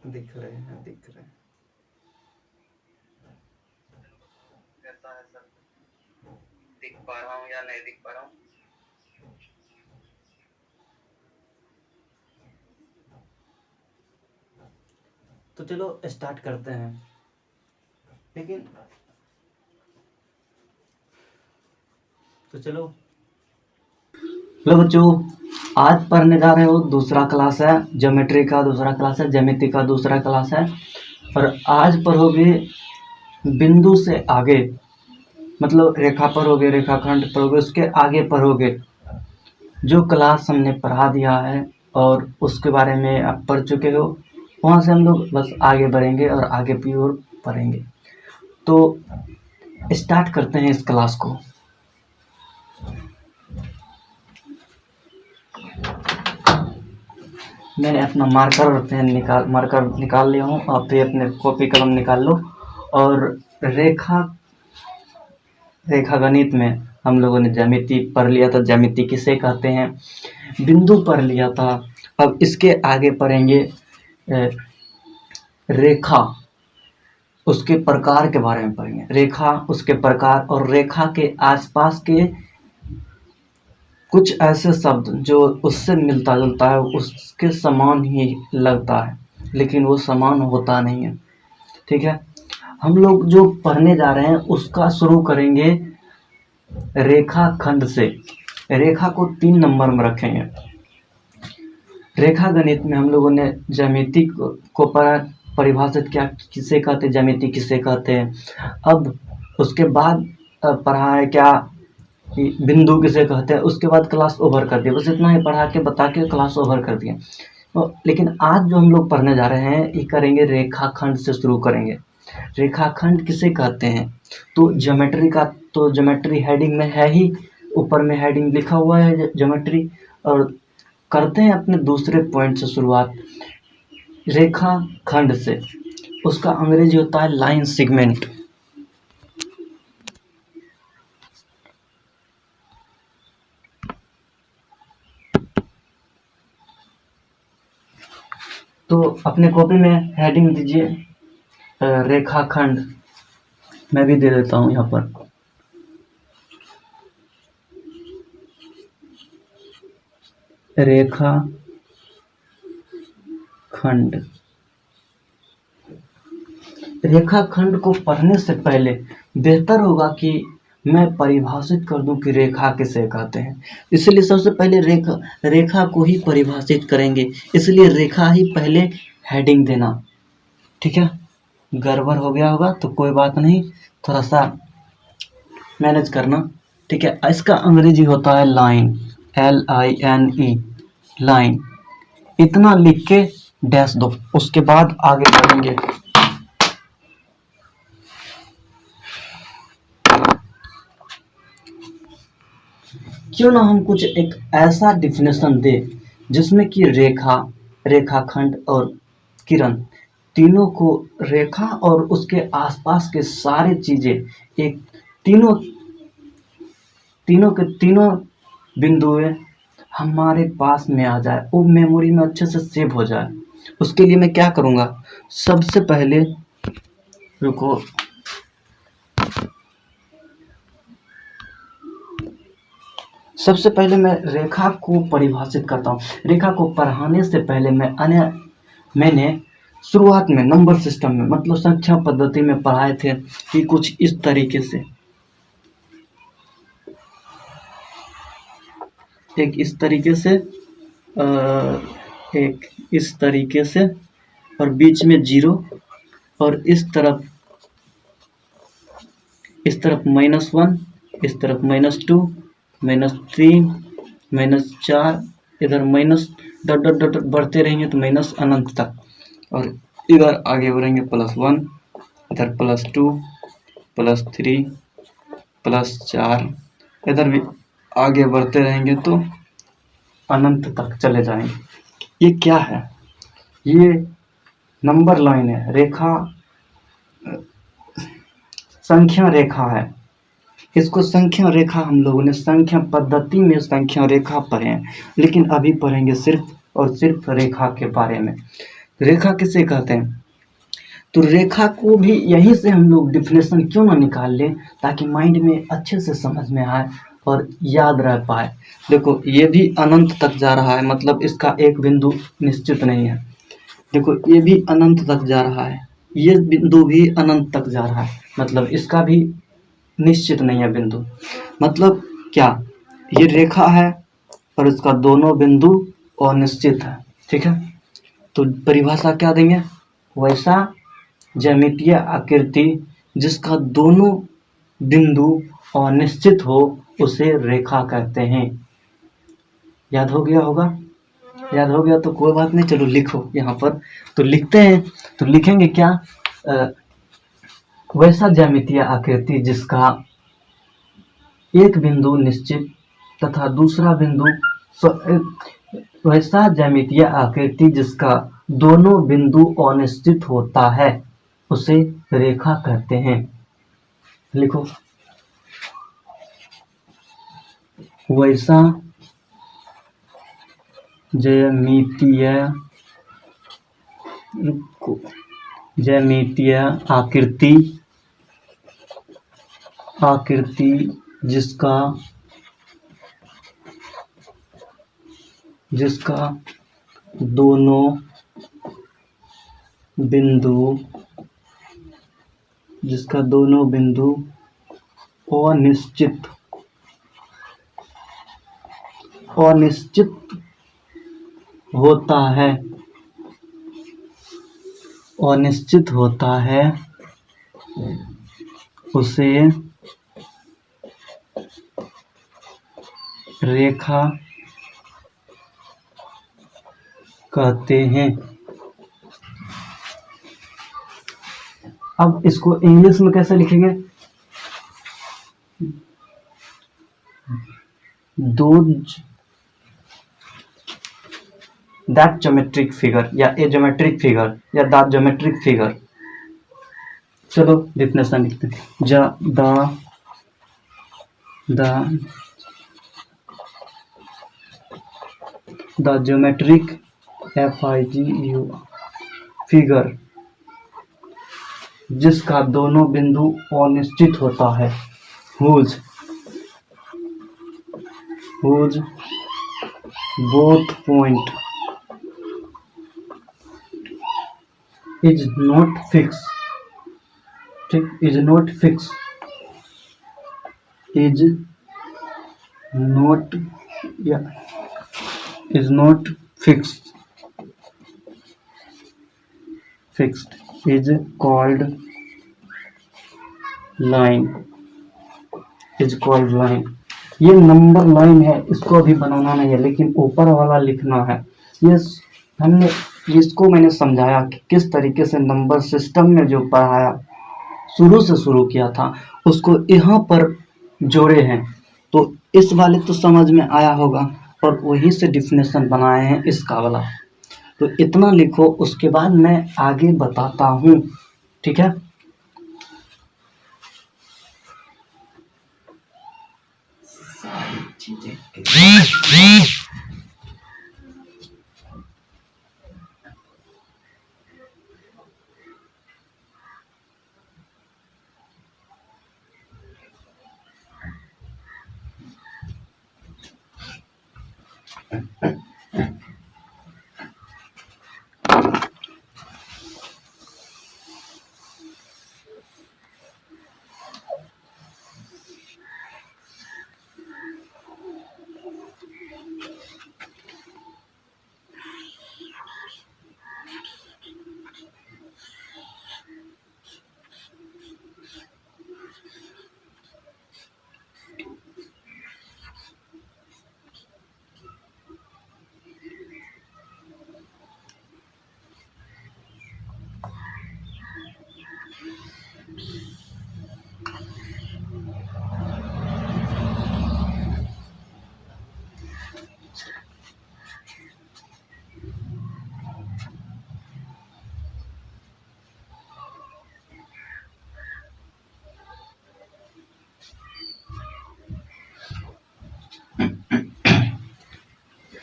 दिख रहे हैं, दिख रहे हैं। कैसा है सर? दिख पा रहा हूँ या नहीं दिख पा रहा हूँ? तो चलो स्टार्ट करते हैं। लेकिन तो चलो बच्चों, आज पढ़ने जा रहे हो, दूसरा क्लास है ज्योमेट्री का, दूसरा क्लास है ज्यामिति का, दूसरा क्लास है। और आज पढ़ोगे बिंदु से आगे, मतलब रेखा पढ़ोगे, रेखाखंड पढ़ोगे, उसके आगे पढ़ोगे। जो क्लास हमने पढ़ा दिया है और उसके बारे में आप पढ़ चुके हो, वहाँ से हम लोग बस आगे बढ़ेंगे और आगे की ओर पढ़ेंगे। तो स्टार्ट करते हैं इस क्लास को। मैंने अपना मार्कर और पेन निकाल लिया हूँ। आप भी अपने कॉपी कलम निकाल लो। और रेखा गणित में हम लोगों ने ज्यामिति पढ़ लिया था, ज्यामिति किसे कहते हैं, बिंदु पढ़ लिया था। अब इसके आगे पढ़ेंगे रेखा, उसके प्रकार के बारे में पढ़ेंगे। रेखा, उसके प्रकार और रेखा के आसपास के कुछ ऐसे शब्द जो उससे मिलता जुलता है, उसके समान ही लगता है, लेकिन वो समान होता नहीं है। ठीक है, हम लोग जो पढ़ने जा रहे हैं उसका शुरू करेंगे रेखाखंड से। रेखा को 3 नंबर में रखेंगे। रेखा गणित में हम लोगों ने ज्यामिति को परिभाषित किया, किसे कहते हैं ज्यामिति, किसे कहते हैं। अब उसके बाद पढ़ा है क्या कि बिंदु किसे कहते हैं, उसके बाद क्लास ओवर कर दिया। बस इतना ही पढ़ा के बता के क्लास ओवर कर दिया। तो लेकिन आज जो हम लोग पढ़ने जा रहे हैं ये करेंगे रेखाखंड से शुरू करेंगे। रेखाखंड किसे कहते हैं, तो ज्योमेट्री का, तो ज्योमेट्री हेडिंग में है ही, ऊपर में हेडिंग लिखा हुआ है ज्योमेट्री। और करते हैं अपने दूसरे पॉइंट से शुरुआत, रेखाखंड से। उसका अंग्रेजी होता है लाइन सेगमेंट। तो अपने कॉपी में हेडिंग दीजिए रेखाखंड। मैं भी दे देता हूँ यहाँ पर। रेखाखंड। रेखाखंड को पढ़ने से पहले बेहतर होगा कि मैं परिभाषित कर दूं कि रेखा किसे कहते हैं। इसलिए सबसे पहले रेखा को ही परिभाषित करेंगे, इसलिए रेखा ही पहले हेडिंग देना। ठीक है, गड़बड़ हो गया होगा तो कोई बात नहीं, थोड़ा सा मैनेज करना। ठीक है, इसका अंग्रेजी होता है लाइन, LINE, लाइन। इतना लिख के डैश दो, उसके बाद आगे बढ़ेंगे। क्यों ना हम कुछ एक ऐसा डिफिनेशन दे जिसमें कि रेखा, रेखाखंड और किरण तीनों को, रेखा और उसके आसपास के सारे चीजें, एक तीनों के तीनों बिंदुएं हमारे पास में आ जाए, वो मेमोरी में अच्छे से सेव हो जाए। उसके लिए मैं क्या करूँगा, सबसे पहले रुको, सबसे पहले मैं रेखा को परिभाषित करता हूँ। रेखा को पढ़ाने से पहले मैंने शुरुआत में नंबर सिस्टम में, मतलब संख्या पद्धति में पढ़ाए थे कि कुछ इस तरीके से, एक इस तरीके से, एक इस तरीके से, और बीच में 0, और इस तरफ -1, इस तरफ -2, -3, -4, इधर माइनस डॉट डॉट डॉट बढ़ते रहेंगे तो माइनस अनंत तक, और इधर आगे बढ़ेंगे +1, इधर +2, +3, +4, इधर भी आगे बढ़ते रहेंगे तो अनंत तक चले जाएंगे। ये क्या है, ये नंबर लाइन है, रेखा, संख्या रेखा है। इसको संख्या रेखा, हम लोगों ने संख्या पद्धति में संख्या रेखा पढ़े हैं, लेकिन अभी पढ़ेंगे सिर्फ और सिर्फ रेखा के बारे में। रेखा किसे कहते हैं? तो रेखा को भी यहीं से हम लोग डिफिनेशन क्यों ना निकाल लें, ताकि माइंड में अच्छे से समझ में आए और याद रह पाए। देखो ये भी अनंत तक जा रहा है, मतलब इसका एक बिंदु निश्चित नहीं है। देखो ये भी अनंत तक जा रहा है, ये बिंदु भी अनंत तक जा रहा है, मतलब इसका भी निश्चित नहीं है बिंदु। मतलब क्या, ये रेखा है और इसका दोनों बिंदु अनिश्चित है। ठीक है, तो परिभाषा क्या देंगे? वैसा ज्यामितीय आकृति जिसका दोनों बिंदु अनिश्चित हो उसे रेखा कहते हैं। याद हो गया होगा? याद हो गया तो कोई बात नहीं, चलो लिखो यहाँ पर। तो लिखते हैं, तो लिखेंगे क्या? वैसा ज्यामितीय आकृति जिसका एक बिंदु निश्चित तथा दूसरा बिंदु वैसा ज्यामितीय आकृति जिसका दोनों बिंदु अनिश्चित होता है उसे रेखा कहते हैं। लिखो, वैसा ज्यामितीय आकृति जिसका दोनों बिंदु अनिश्चित होता है उसे रेखा कहते हैं। अब इसको इंग्लिश में कैसे लिखेंगे? दैट ज्योमेट्रिक फिगर या ए ज्योमेट्रिक फिगर या द ज्योमेट्रिक फिगर। चलो डिफिनेशन लिखते हैं। द ज्योमेट्रिक फिगर जिसका दोनों बिंदु अनिश्चित होता है, whose both point is not fixed, is not fixed is called line। ये नंबर लाइन है, इसको अभी बनाना नहीं है, लेकिन ऊपर वाला लिखना है। ये हमने इसको मैंने समझाया कि किस तरीके से नंबर सिस्टम में जो पढ़ाया शुरू किया था उसको यहाँ पर जोड़े हैं। तो इस वाले तो समझ में आया होगा, और वहीं से डिफिनेशन बनाए हैं इसका वाला। तो इतना लिखो, उसके बाद मैं आगे बताता हूँ। ठीक है,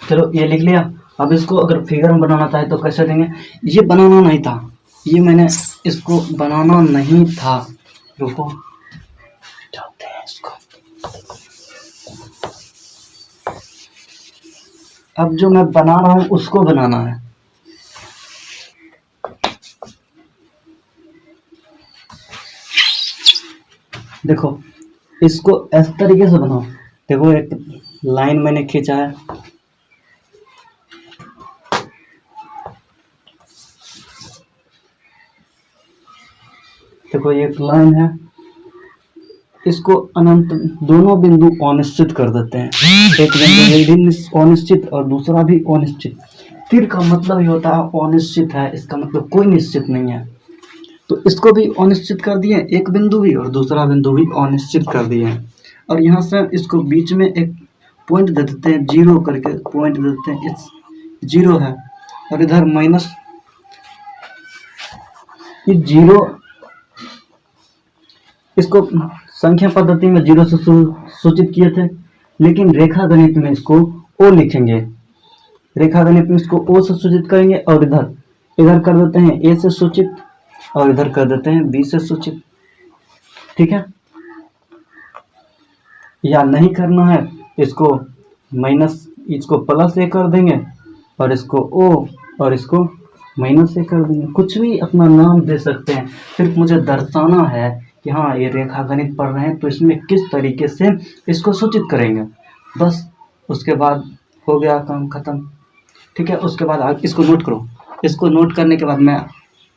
चलो ये लिख लिया। अब इसको अगर फिगर में बनाना चाहे तो कैसे देंगे, ये बनाना नहीं था, ये मैंने इसको बनाना नहीं था, रुको जाते हैं इसको। अब जो मैं बना रहा हूँ उसको बनाना है। देखो इसको इस तरीके से बनाओ। देखो एक लाइन मैंने खींचा है, देखो ये एक लाइन है, इसको अनंत, दोनों बिंदु अनिश्चित कर देते हैं। एक बिंदु भी अनिश्चित और दूसरा भी अनिश्चित। तीर का मतलब ये होता है अनिश्चित है, इसका मतलब कोई निश्चित नहीं है। तो इसको भी अनिश्चित कर दिए, एक बिंदु भी और दूसरा बिंदु भी अनिश्चित कर दिए हैं। और यहाँ से इसको बीच में एक पॉइंट दे देते हैं, जीरो करके पॉइंट दे देते हैं, इस जीरो है और इधर माइनस, ये जीरो, इसको संख्या पद्धति में जीरो से सूचित किए थे, लेकिन रेखा गणित में इसको ओ लिखेंगे। रेखा गणित में इसको ओ से सूचित करेंगे और इधर इधर कर देते हैं ए से सूचित और इधर कर देते हैं बी से सूचित। ठीक है, या नहीं करना है इसको माइनस, इसको प्लस ए कर देंगे और इसको ओ और इसको माइनस ए कर देंगे। कुछ भी अपना नाम दे सकते हैं, सिर्फ मुझे दर्शाना है कि हाँ ये रेखा गणित पढ़ रहे हैं तो इसमें किस तरीके से इसको सूचित करेंगे, बस। उसके बाद हो गया काम खत्म। ठीक है, उसके बाद आप इसको नोट करो। इसको नोट करने के बाद मैं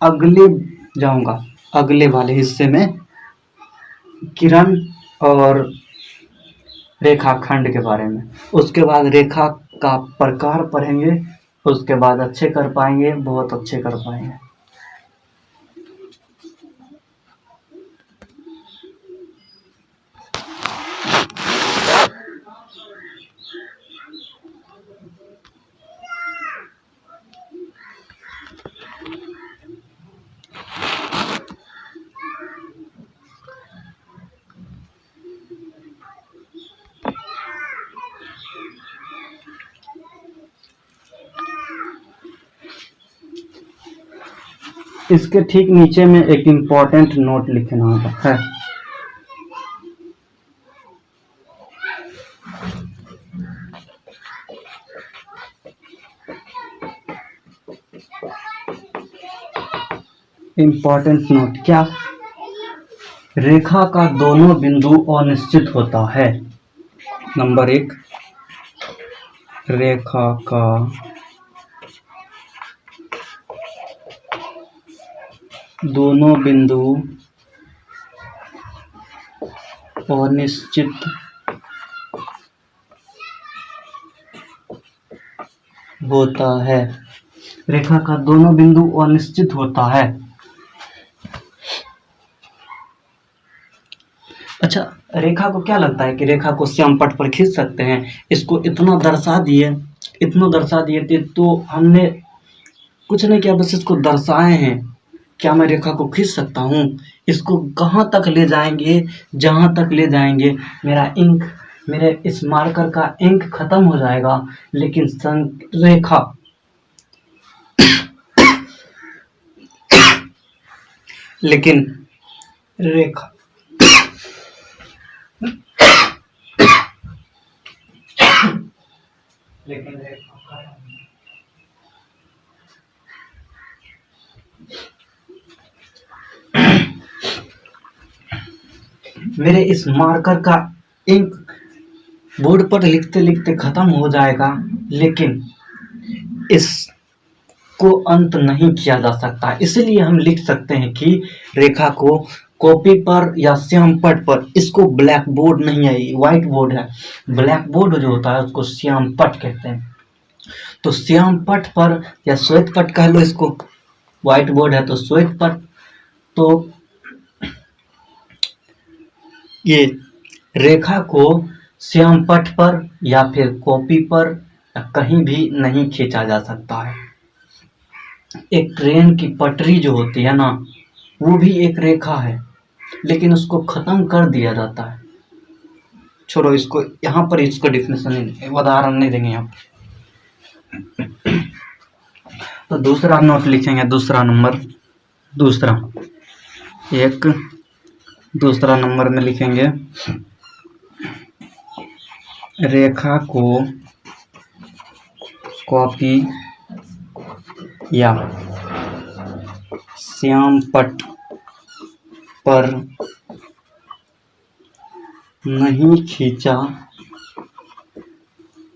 अगले जाऊंगा, अगले वाले हिस्से में किरण और रेखाखंड के बारे में। उसके बाद रेखा का प्रकार पढ़ेंगे, उसके बाद अच्छे कर पाएंगे, बहुत अच्छे कर पाएंगे। इसके ठीक नीचे में एक इम्पोर्टेंट नोट लिखना है। इम्पोर्टेंट नोट क्या? रेखा का दोनों बिंदु अनिश्चित होता है। नंबर 1, रेखा का दोनों बिंदु अनिश्चित होता है। रेखा का दोनों बिंदु अनिश्चित होता है। अच्छा, रेखा को क्या लगता है कि रेखा को श्याम पट पर खींच सकते हैं? इसको इतना दर्शा दिए थे तो हमने कुछ नहीं किया, बस इसको दर्शाए हैं। क्या मैं रेखा को खींच सकता हूँ? इसको कहाँ तक ले जाएंगे? जहाँ तक ले जाएंगे मेरा इंक, मेरे इस मार्कर का इंक खत्म हो जाएगा, लेकिन रेखा लेकिन रेखा लेकिन रेखा मेरे इस मार्कर का इंक बोर्ड पर लिखते लिखते खत्म हो जाएगा, लेकिन इसको अंत नहीं किया जा सकता। इसलिए हम लिख सकते हैं कि रेखा को कॉपी पर या श्याम पट पर, इसको ब्लैक बोर्ड नहीं है, व्हाइट बोर्ड है। ब्लैक बोर्ड जो होता है उसको श्याम पट कहते हैं। तो श्याम पट पर या श्वेत पट कह लो इसको, व्हाइट बोर्ड है तो श्वेत पट। तो ये रेखा को श्याम पट पर या फिर कॉपी पर या कहीं भी नहीं खींचा जा सकता है। एक ट्रेन की पटरी जो होती है ना, वो भी एक रेखा है, लेकिन उसको खत्म कर दिया जाता है। छोड़ो इसको, यहाँ पर इसको डिफिनेशन नहीं, उदाहरण नहीं देंगे यहाँ पर। तो दूसरा नोट लिखेंगे, दूसरा नंबर, दूसरा नंबर में लिखेंगे रेखा को कॉपी या श्यामपट्ट पर नहीं खींचा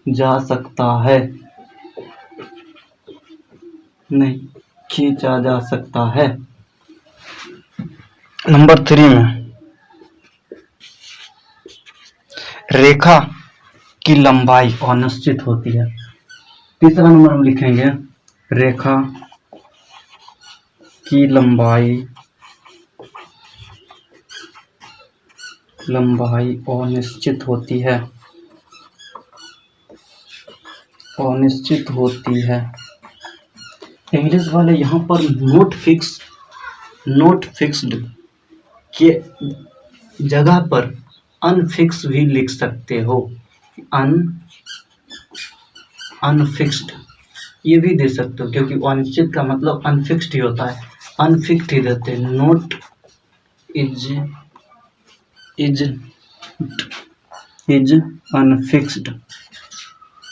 जा सकता है, नहीं खींचा जा सकता है। नंबर 3 में रेखा की लंबाई अनिश्चित होती है। तीसरा नंबर हम लिखेंगे रेखा की लंबाई अनिश्चित होती है, अनिश्चित होती है। इंग्लिश वाले यहाँ पर नोट फिक्स्ड के जगह पर अनफिक्स भी लिख सकते हो, अनफिक्स्ड ये भी दे सकते हो, क्योंकि अनिश्चित का मतलब अनफिक्स्ड ही होता है, अनफिक्स्ड ही देते हैं। Note is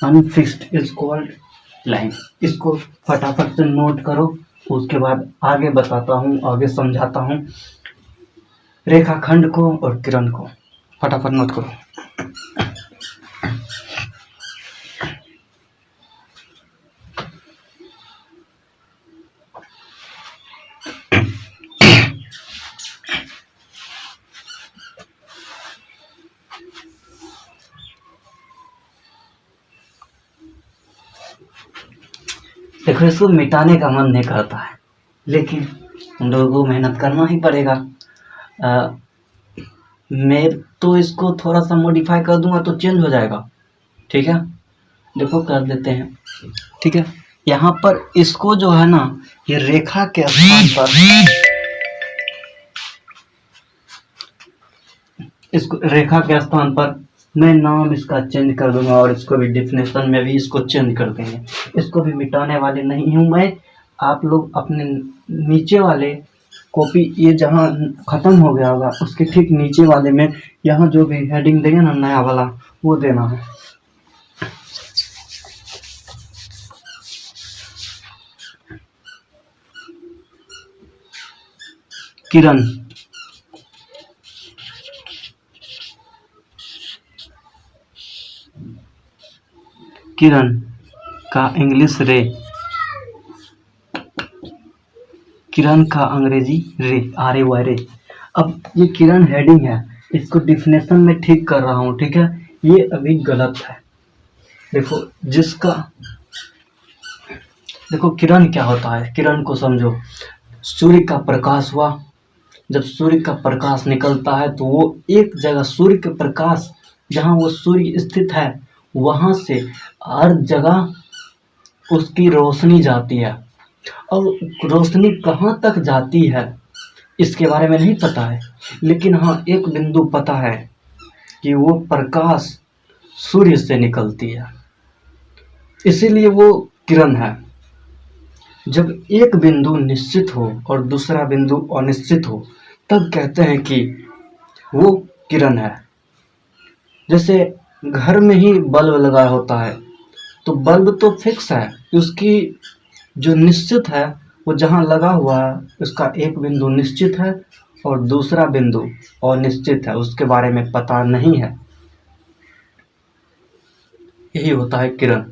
unfixed is called line. इसको फटाफट से नोट करो, उसके बाद आगे बताता हूँ, आगे समझाता हूँ रेखाखंड को और किरण को। फटाफट नोट करो। देखो, इसको मिटाने का मन नहीं करता है, लेकिन हम लोगों को मेहनत करना ही पड़ेगा। मैं तो इसको थोड़ा सा मॉडिफाई कर दूंगा तो चेंज हो जाएगा, ठीक है। देखो कर देते हैं, ठीक है। यहाँ पर इसको जो है ना, ये रेखा के स्थान पर, इसको रेखा के स्थान पर मैं नाम इसका चेंज कर दूंगा, और इसको भी डेफिनेशन में भी इसको चेंज कर देंगे। इसको भी मिटाने वाले नहीं हूँ मैं। आप लोग अपने नीचे वाले कॉपी, ये जहाँ खत्म हो गया होगा उसके ठीक नीचे वाले में यहाँ जो भी हेडिंग देंगे ना नया वाला, वो देना है। किरण, किरण का इंग्लिश रे, किरण का अंग्रेजी रे, RAY रे। अब ये किरण हेडिंग है, इसको डिफिनेशन में ठीक कर रहा हूँ, ठीक है। ये अभी गलत है। देखो देखो किरण क्या होता है, किरण को समझो। सूर्य का प्रकाश हुआ, जब सूर्य का प्रकाश निकलता है तो वो एक जगह, सूर्य के प्रकाश जहाँ वो सूर्य स्थित है वहाँ से हर जगह उसकी रोशनी जाती है, और रोशनी कहाँ तक जाती है इसके बारे में नहीं पता है, लेकिन हाँ एक बिंदु पता है कि वो प्रकाश सूर्य से निकलती है, इसीलिए वो किरण है। जब एक बिंदु निश्चित हो और दूसरा बिंदु अनिश्चित हो तब कहते हैं कि वो किरण है। जैसे घर में ही बल्ब लगा होता है, तो बल्ब तो फिक्स है, उसकी जो निश्चित है वो जहाँ लगा हुआ है उसका एक बिंदु निश्चित है और दूसरा बिंदु अनिश्चित है, उसके बारे में पता नहीं है। यही होता है किरण,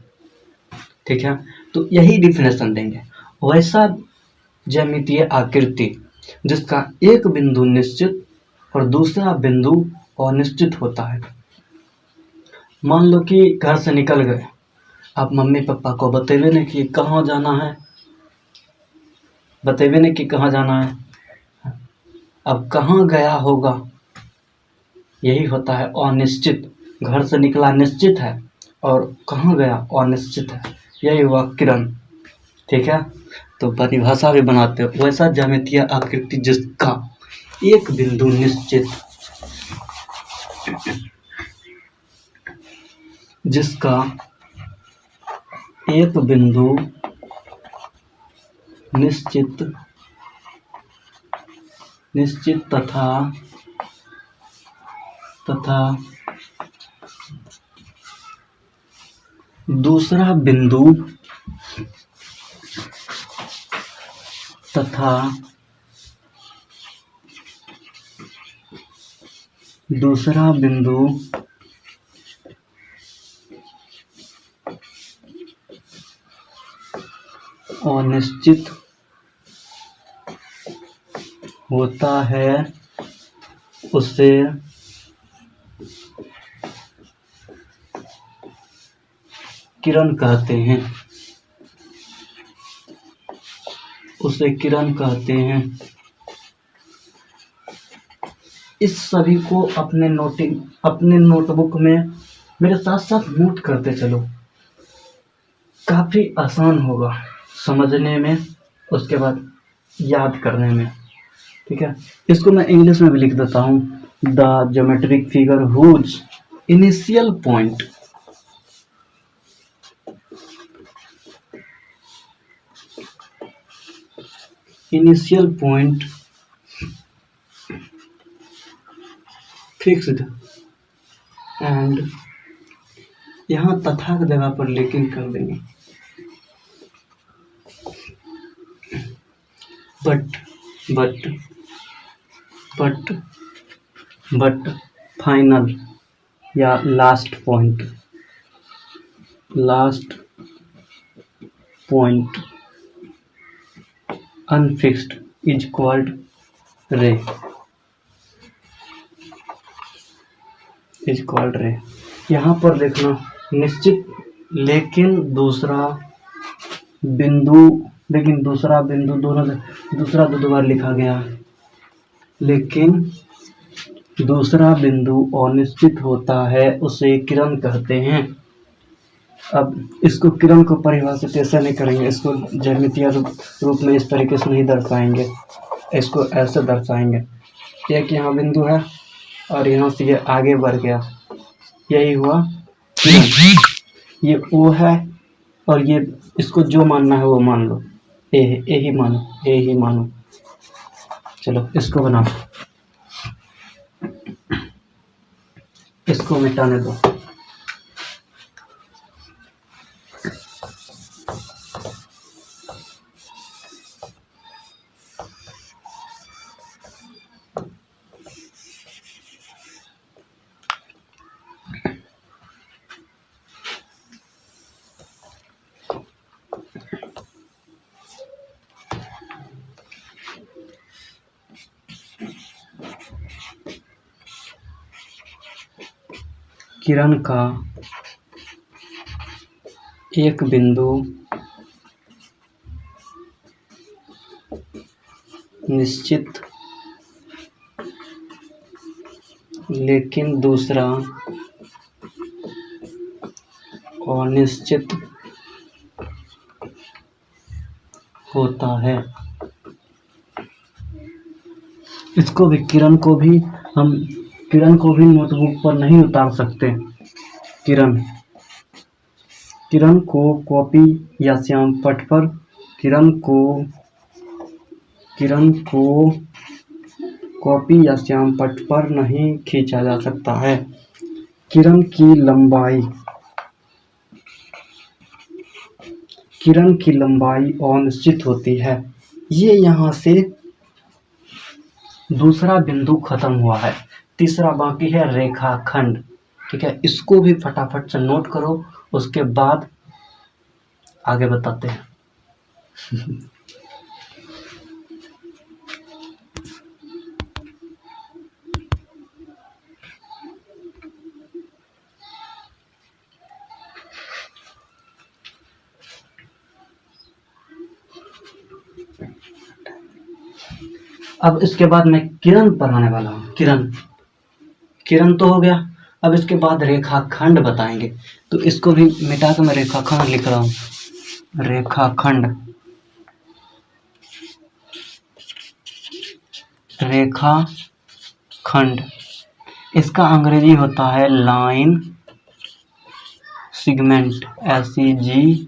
ठीक है। तो यही डिफिनेशन देंगे। वैसा ज्यामितीय आकृति जिसका एक बिंदु निश्चित और दूसरा बिंदु अनिश्चित होता है। मान लो कि घर से निकल गए, आप मम्मी पापा को बतेबे नहीं कि कहाँ जाना है, बतेबे नहीं कि कहाँ जाना है, अब कहाँ गया होगा, यही होता है अनिश्चित। घर से निकला निश्चित है और कहाँ गया अनिश्चित है, यही हुआ किरण, ठीक है। तो परिभाषा भी बनाते हो, वैसा ज्यामितीय आकृति जिसका एक बिंदु निश्चित, जिसका एक बिंदु निश्चित तथा दूसरा बिंदु अनिश्चित होता है, उसे किरण कहते हैं। इस सभी को अपने नोटबुक में मेरे साथ साथ नोट करते चलो, काफ़ी आसान होगा समझने में, उसके बाद याद करने में। ठीक है, इसको मैं इंग्लिश में भी लिख देता हूँ। The geometric figure whose initial point fixed end, यहाँ तथा की जगह पर लेकिन कर देंगे, बट फाइनल या last point unfixed is called ray. यहाँ पर देखना, निश्चित लेकिन दूसरा बिंदु दोनों दूसरा दो बार लिखा गया, लेकिन दूसरा बिंदु अनिश्चित होता है, उसे किरण कहते हैं। अब इसको किरण को परिभाषित ऐसे नहीं करेंगे, इसको ज्यामितीय रूप में इस तरीके से नहीं दर्शाएंगे, इसको ऐसे दर्शाएंगे। एक यहाँ बिंदु है और यहाँ से ये आगे बढ़ गया, यही हुआ किरण। ये ओ है और ये, इसको जो मानना है वो मान लो, ए ही मानो। चलो इसको बनाओ, इसको मिटाने दो। किरण का एक बिंदु निश्चित लेकिन दूसरा अनिश्चित होता है। इसको भी, किरण को भी नोटबुक पर नहीं उतार सकते। किरण को कॉपी या श्याम पट पर कॉपी या श्याम पट पर नहीं खींचा जा सकता है। किरण की लंबाई अनिश्चित होती है। ये यहाँ से दूसरा बिंदु खत्म हुआ है, तीसरा बाकी है रेखाखंड। ठीक है, इसको भी फटाफट से नोट करो, उसके बाद आगे बताते हैं। अब इसके बाद मैं किरण पढ़ाने वाला हूँ। किरण तो हो गया, अब इसके बाद रेखाखंड बताएंगे। तो इसको भी मिटा के मैं रेखाखंड लिख रहा हूँ। रेखाखंड, इसका अंग्रेजी होता है line segment, SEG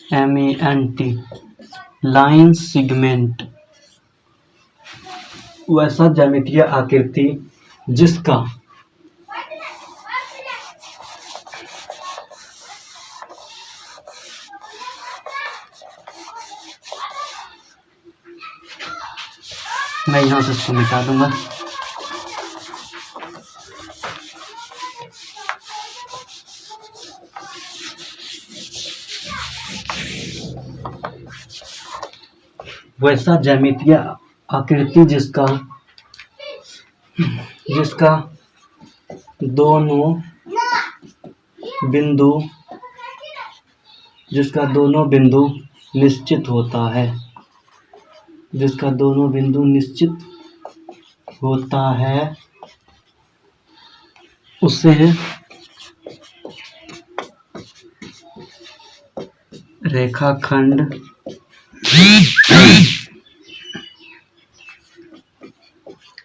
MENT, line segment, वैसा ज्यामितीय आकृति जिसका मैं यहाँ से इसको मिटा दूंगा। वैसा ज्यामितीय आकृति जिसका दोनों बिंदु निश्चित होता है, जिसका दोनों बिंदु निश्चित होता है उसे रेखाखंड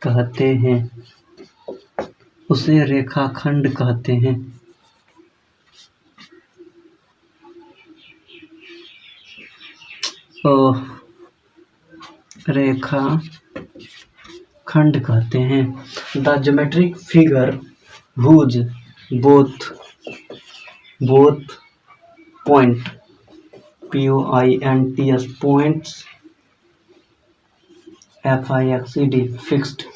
कहते हैं, उसे रेखाखंड कहते हैं। रेखाखंड कहते हैं। The geometric figure whose both point POINTs points FIXED fixed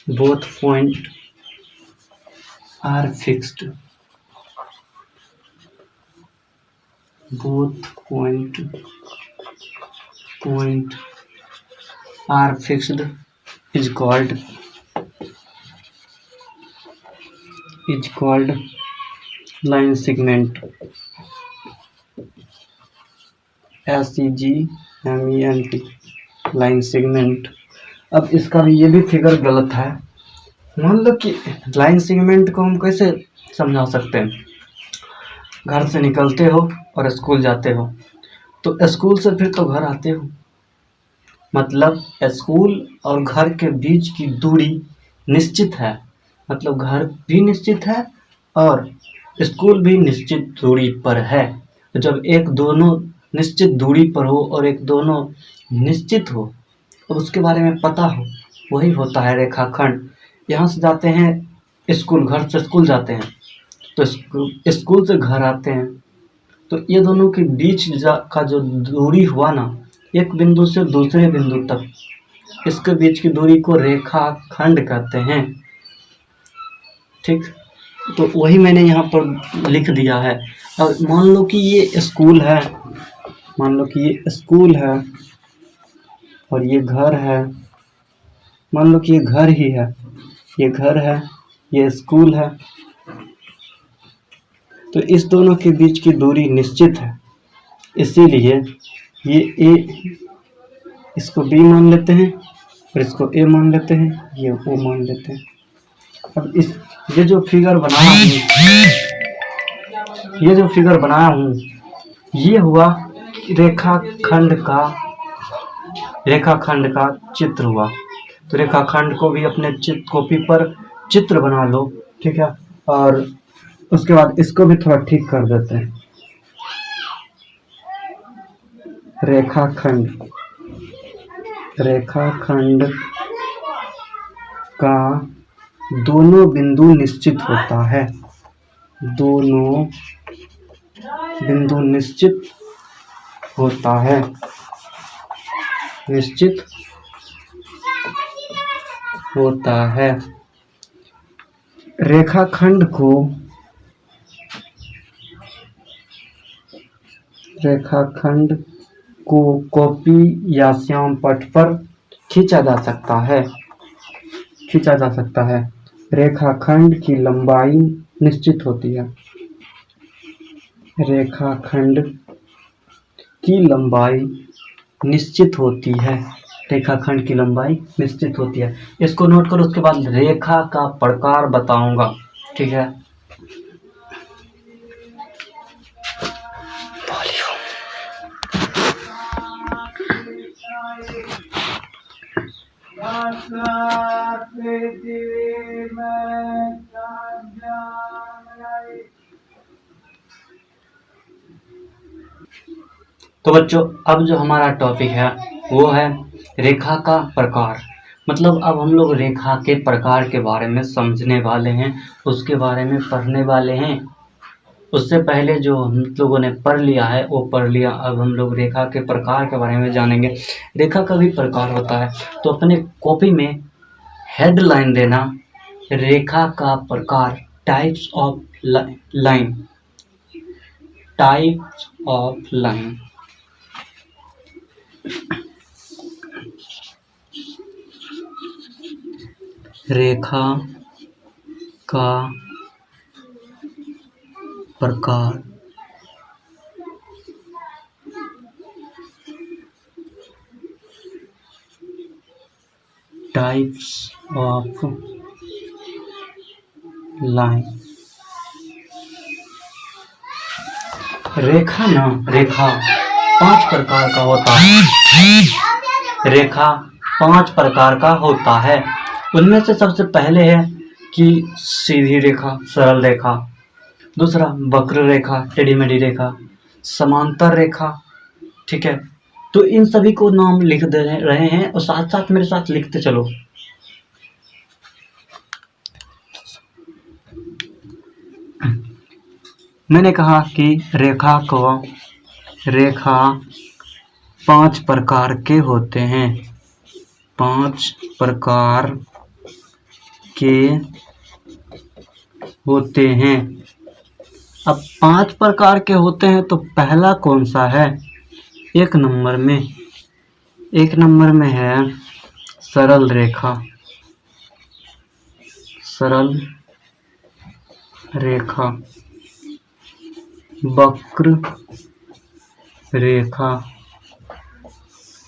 both point are fixed, both point are fixed is called line segment, SEGMENT, line segment. अब इसका भी ये भी फिगर गलत है। मान लो कि लाइन सेगमेंट को हम कैसे समझा सकते हैं। घर से निकलते हो और स्कूल जाते हो, तो स्कूल से फिर तो घर आते हो, मतलब स्कूल और घर के बीच की दूरी निश्चित है, मतलब घर भी निश्चित है और स्कूल भी निश्चित दूरी पर है। जब एक दोनों निश्चित दूरी पर हो और एक दोनों निश्चित हो और उसके बारे में पता हो, वही होता है रेखाखंड। यहाँ से जाते हैं स्कूल, घर से स्कूल जाते हैं, तो स्कूल से घर आते हैं, तो ये दोनों के बीच का जो दूरी हुआ ना, एक बिंदु से दूसरे बिंदु तक, इसके बीच की दूरी को रेखाखंड कहते हैं। ठीक, तो वही मैंने यहाँ पर लिख दिया है। और मान लो कि ये स्कूल है, मान लो कि ये स्कूल है और ये घर है, मान लो कि ये घर ही है, ये घर है, ये स्कूल है, तो इस दोनों के बीच की दूरी निश्चित है, इसीलिए ये ए, इसको बी मान लेते हैं और इसको ए मान लेते हैं, ये ओ मान लेते हैं। अब ये जो फिगर बनाया हूँ, ये हुआ रेखाखंड का चित्र हुआ। तो रेखाखंड को भी अपने कॉपी पर चित्र बना लो, ठीक है। और उसके बाद इसको भी थोड़ा ठीक कर देते हैं। रेखाखंड का दोनों बिंदु निश्चित होता है, दोनों बिंदु निश्चित होता है, निश्चित होता है। रेखाखंड को कॉपी या श्याम पट पर खींचा जा सकता है। रेखाखंड की लंबाई निश्चित होती है, रेखाखंड की लंबाई निश्चित होती है, रेखाखंड की लंबाई निश्चित होती है। इसको नोट करो, उसके बाद रेखा का प्रकार बताऊंगा, ठीक है। तो बच्चों, अब जो हमारा टॉपिक है वो है रेखा का प्रकार। मतलब अब हम लोग रेखा के प्रकार के बारे में समझने वाले हैं, उसके बारे में पढ़ने वाले हैं। उससे पहले जो हम लोगों ने पढ़ लिया है वो पढ़ लिया, अब हम लोग रेखा के प्रकार के बारे में जानेंगे। रेखा का भी प्रकार होता है, तो अपने कॉपी में हेडलाइन देना, रेखा का प्रकार, types of line, types of line. रेखा का प्रकार, टाइप्स ऑफ लाइन। रेखा 5 प्रकार का होता है। रेखा 5 प्रकार का होता है। उनमें से सबसे पहले है कि सीधी रेखा, सरल रेखा। दूसरा वक्र रेखा, टेढ़ी मेढ़ी रेखा, समांतर रेखा। ठीक है, तो इन सभी को नाम लिख दे रहे हैं और साथ साथ मेरे साथ लिखते चलो। मैंने कहा कि रेखा 5 प्रकार के होते हैं। 5 प्रकार के होते हैं। अब 5 प्रकार के होते हैं तो पहला कौन सा है? 1 नंबर में है सरल रेखा। सरल रेखा, वक्र रेखा।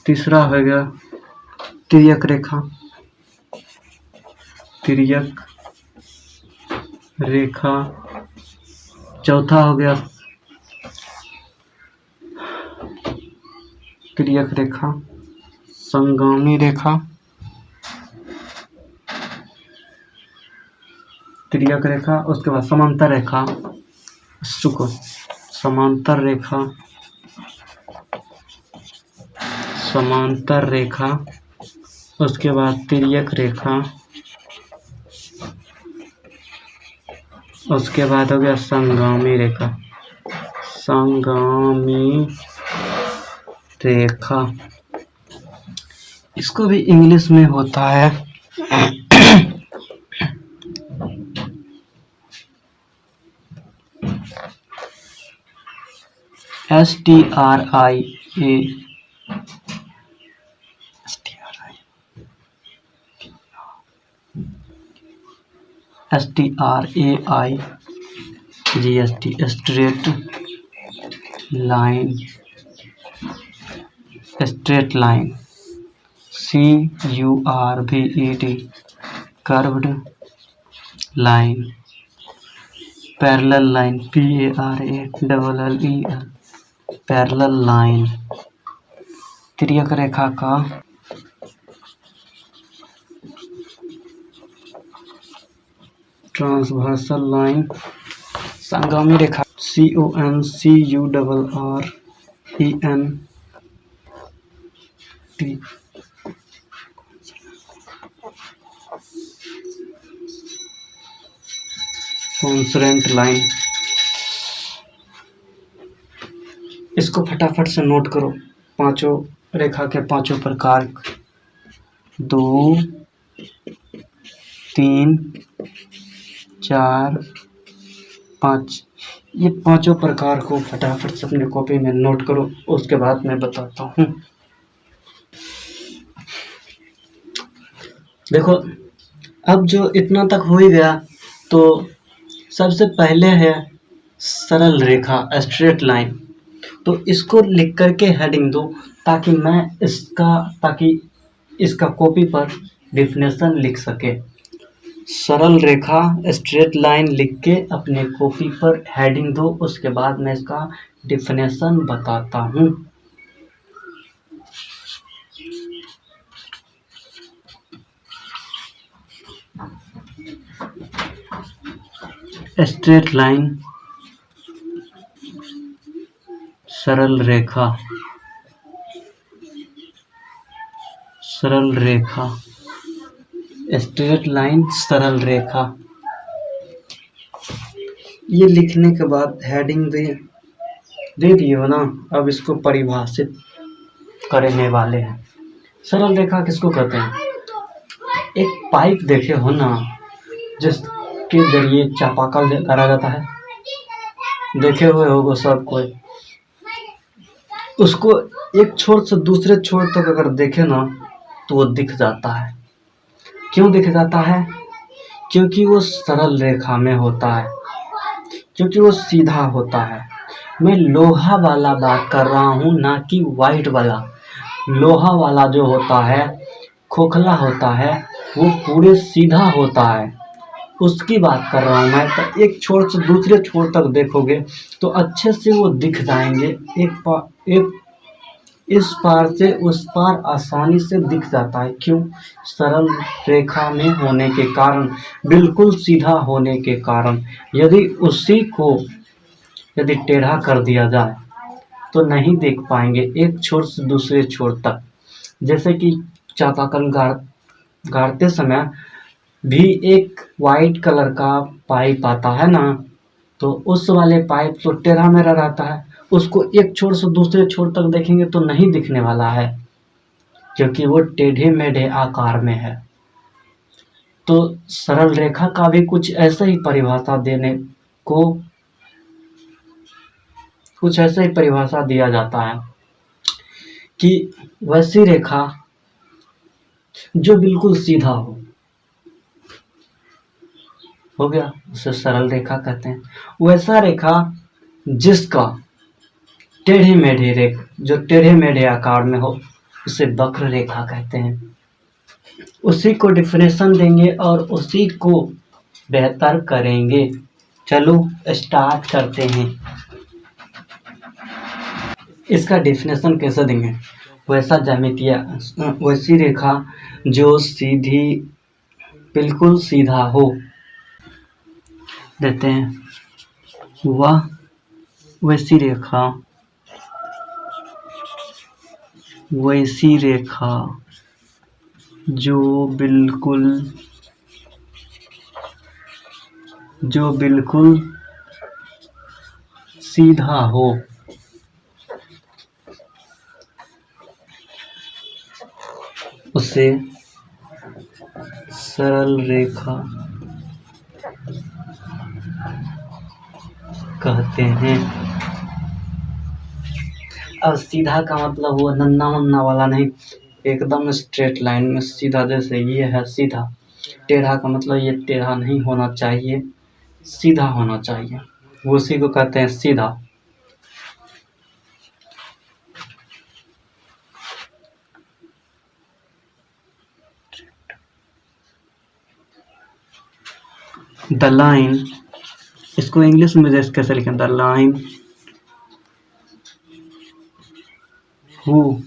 तीसरा हो गया तिर्यक रेखा, तिर्यक रेखा। चौथा हो गया तिर्यक रेखा, संगामी रेखा। तिर्यक रेखा, उसके बाद समांतर रेखा, समांतर रेखा, समांतर रेखा। उसके बाद तिर्यक रेखा। उसके बाद हो गया संगामी रेखा, संगामी रेखा। इसको भी इंग्लिश में होता है STRIA, STRAIGST, straight line, straight line. CURVED, curved line. Parallel line, PARALLEL, parallel line. तिर्यक रेखा का ट्रांसवर्सल लाइन। संगामी रेखा CONCURRENT। Concurrent line. इसको फटाफट से नोट करो। पांचों रेखा के 5 प्रकार, 2, 3, 4, 5। ये 5 प्रकार को फटाफट से अपने कॉपी में नोट करो, उसके बाद मैं बताता हूँ। देखो, अब जो इतना तक हो ही गया, तो सबसे पहले है सरल रेखा, स्ट्रेट लाइन। तो इसको लिख करके हेडिंग दो, ताकि इसका कॉपी पर डिफिनेशन लिख सके। सरल रेखा, स्ट्रेट लाइन लिख के अपने कॉपी पर हेडिंग दो, उसके बाद मैं इसका डिफिनेशन बताता हूँ। स्ट्रेट लाइन, सरल रेखा, सरल रेखा, स्ट्रेट लाइन, सरल रेखा। ये लिखने के बाद हेडिंग दे दिए हो ना। अब इसको परिभाषित करने वाले हैं। सरल रेखा किसको कहते हैं? एक पाइप देखे हो ना, जिसके जरिए चापाकल करा जाता है, देखे हुए होगा सब कोई। उसको एक छोर से दूसरे छोर तक अगर देखे ना तो वो दिख जाता है। क्यों दिख जाता है? क्योंकि वो सरल रेखा में होता है, क्योंकि वो सीधा होता है। मैं लोहा वाला बात कर रहा हूँ, ना कि वाइट वाला। लोहा वाला जो होता है, खोखला होता है, वो पूरे सीधा होता है, उसकी बात कर रहा हूँ मैं। तो एक छोर से दूसरे छोर तक देखोगे तो अच्छे से वो दिख जाएंगे। एक इस पार से उस पार आसानी से दिख जाता है। क्यों? सरल रेखा में होने के कारण, बिल्कुल सीधा होने के कारण। यदि उसी को यदि टेढ़ा कर दिया जाए तो नहीं देख पाएंगे एक छोर से दूसरे छोर तक। जैसे कि चापाकल गाड़ते समय भी एक वाइट कलर का पाइप आता है ना, तो उस वाले पाइप तो टेढ़ा मेढ़ा रहता है, उसको एक छोर से दूसरे छोर तक देखेंगे तो नहीं दिखने वाला है, क्योंकि वो टेढ़े मेढ़े आकार में है। तो सरल रेखा का भी कुछ ऐसे ही परिभाषा दिया जाता है कि वैसी रेखा जो बिल्कुल सीधा हो गया, उसे सरल रेखा कहते हैं। वैसा रेखा जिसका जो टेढ़े मेढ़े आकार में हो, उसे वक्र रेखा कहते हैं। उसी को डिफिनेशन देंगे और उसी को बेहतर करेंगे। चलो स्टार्ट करते हैं। इसका डिफिनेशन कैसे देंगे? वैसी रेखा जो सीधी, बिल्कुल सीधा हो, देते हैं। वह वैसी रेखा जो बिल्कुल सीधा हो, उसे सरल रेखा कहते हैं। अब सीधा का मतलब वो नन्ना मुन्ना वाला नहीं, एकदम स्ट्रेट लाइन में सीधा। जैसे ये है सीधा। टेढ़ा का मतलब ये टेढ़ा नहीं होना चाहिए, सीधा होना चाहिए, उसी को कहते हैं सीधा। द लाइन, इसको इंग्लिश में जैसे कैसे लिखें? The line who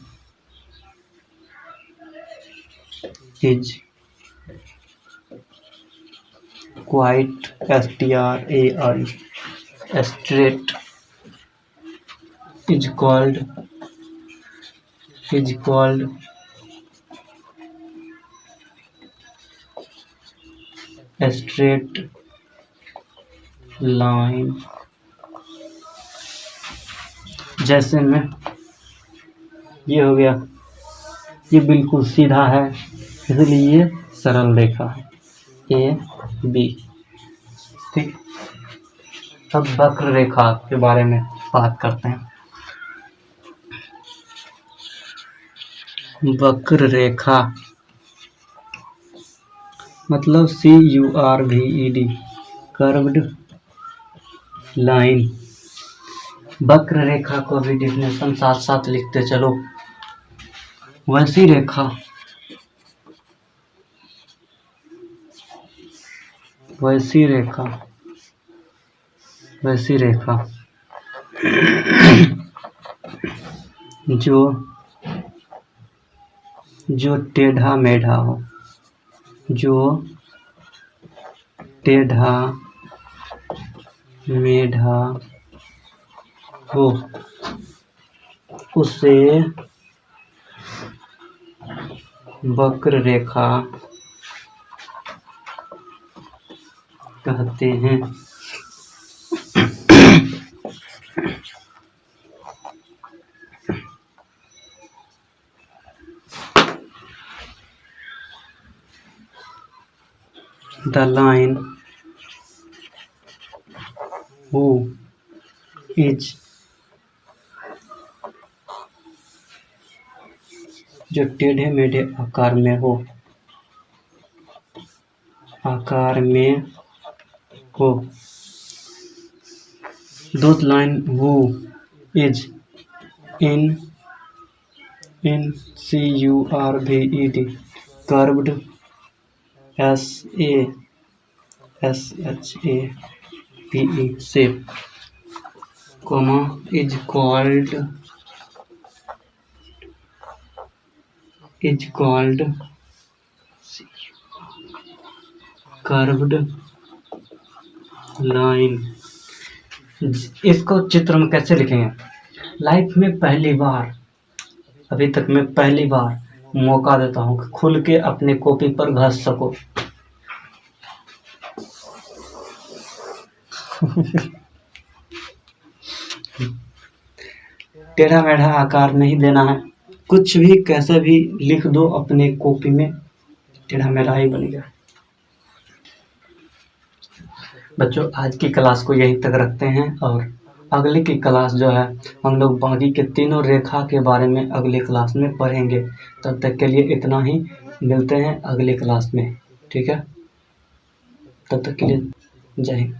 is quite, STRAI, straight, is called a straight line। जैसे में ये हो गया, ये बिल्कुल सीधा है, इसलिए ये सरल रेखा है, AB। ठीक। अब वक्र रेखा के बारे में बात करते हैं। वक्र रेखा मतलब CURVED, कर्व्ड लाइन। वक्र रेखा को भी डिफिनेशन साथ साथ लिखते चलो। वैसी रेखा जो टेढ़ा मेढ़ा हो, जो टेढ़ा मेढा हो उसे वक्र रेखा कहते हैं। The line who is जो टेढ़े मेढ़े आकार में हो, Those line who is curved curved shape shape, comma is called curved line। इसको चित्र में कैसे लिखेंगे? लाइफ में पहली बार, अभी तक मैं पहली बार मौका देता हूँ कि खुल के अपने कॉपी पर घस सको। टेढ़ा मेढ़ा आकार नहीं देना है, कुछ भी कैसे भी लिख दो अपने कॉपी में, टेढ़ा मेढ़ा ही बनेगा। बच्चों, आज की क्लास को यहीं तक रखते हैं और अगले की क्लास जो है हम लोग बाकी के तीनों रेखा के बारे में अगले क्लास में पढ़ेंगे। तब तक के लिए इतना ही, मिलते हैं अगले क्लास में, ठीक है? तब तक के लिए जय हिंद।